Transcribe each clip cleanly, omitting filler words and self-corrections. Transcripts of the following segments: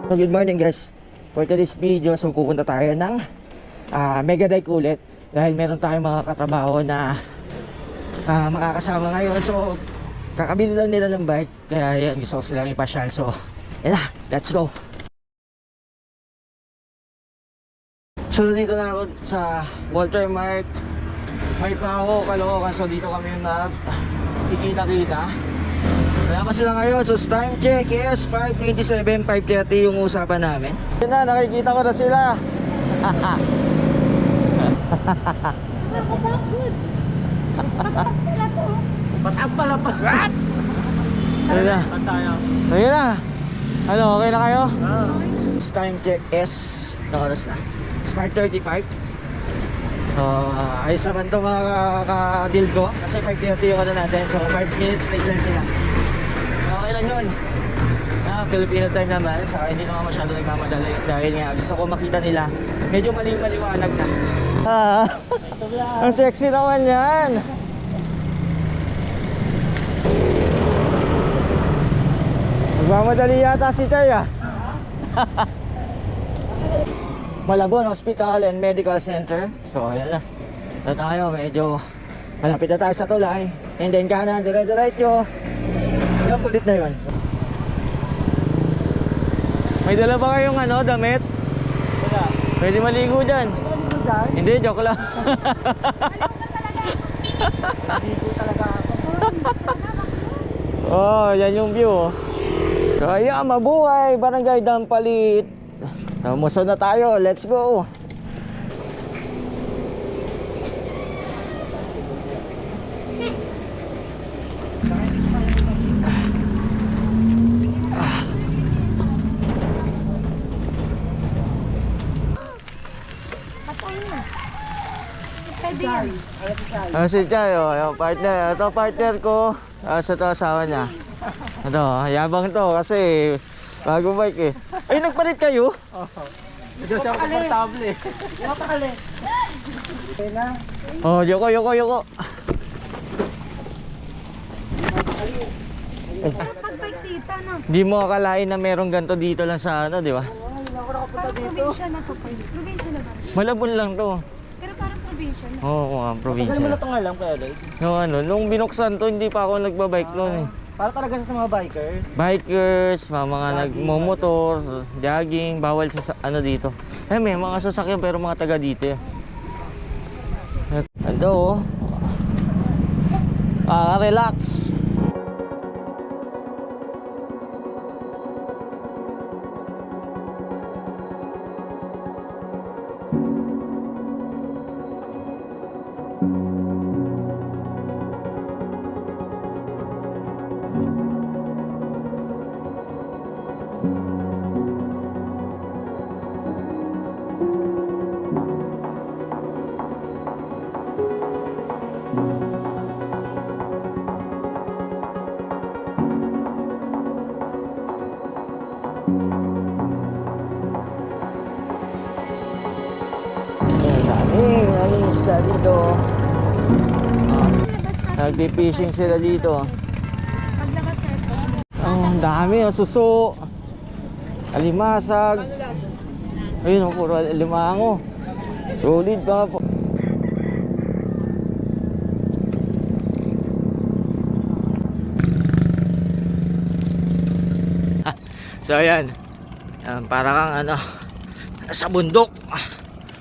So good morning guys. For today's video, so pupunta tayo ng Mega Dike ulit. Dahil meron tayong mga katrabaho na makakasama ngayon. So kakabili lang nila ng bike. Kaya yan, gusto ko silang ipasyal. So yan na, let's go. So dito na ako sa Walter Mart May Paho, Caloocan. So dito kami nagkikita-kita. Kaya pa sila ngayon. So time check is 5:27, 5:30 yung usapan namin. Yan na, nakikita ko na sila. Pataas pala to. What? Ayun na. Ayun na. Ano, okay na kayo? Time check is ano oras na? It's 5:35. Ayos naman ito mga ka-deal ko. Kasi 5:30 yung ano natin. So 5 minutes late lang sila. Okay lang yun. Filipino time naman. Saka hindi naman masyado nagmamadali. Dahil nga gusto ko makita nila. Medyo maliwanag na. Ang sexy naman yan. Nagmamadali yata si Chay Malabon Hospital and Medical Center. So ayan na. Ito tayo, medyo malapit na tayo sa tulay. And then kanan, dire-diretso. Yung kulit na yun. May dala ba kayong ano, damit? Wala. Pwede maligo dyan. Maligo dyan? Hindi, joke lang. Maligo talaga ako. Oh, yan yung view. So ayan, mabuhay, Barangay Dampalit. So, muso na tayo, let's go. Si Chay, yung partner. Ito partner ko. Sa ito asawa niya. Ito, yabang to kasi bago bike Ay, nagpalit kayo? Oo. Medyo siya komportable Mapakali. Oh, yoko. Pag-bike tita na. Di mo akalain na meron ganito dito lang sa ano, di ba? Parang probinsya na to. Probinsya na ba? Malabon lang to. Pero parang probinsya na. Oo, probinsya. Ano mo na ito nga lang kaya guys? Nung binuksan to, hindi pa ako nagbabike noon Para talaga sa mga bikers. Bikers, mga nagmomotor, jogging, bawal sa ano dito. May mga sasakyan pero mga taga dito Ando relax. Daming isda dito. Nagpi-fishing sila dito. Paglabas na ito. Ang dami, suso, alimasag. Ayun, puro alimango. Solid pa po. So ayan, para kang ano, sa bundok.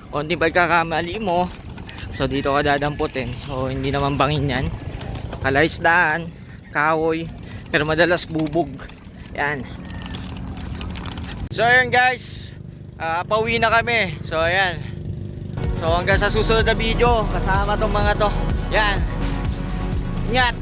Konting pagkakamali mo, so dito ka dadamputin. So hindi naman bangin yan. Kalaisdaan, kahoy, pero madalas bubog. Yan. So ayan guys, pauwi na kami. So ayan. So hanggang sa susunod na video, kasama tong mga to. Yan. Ingat.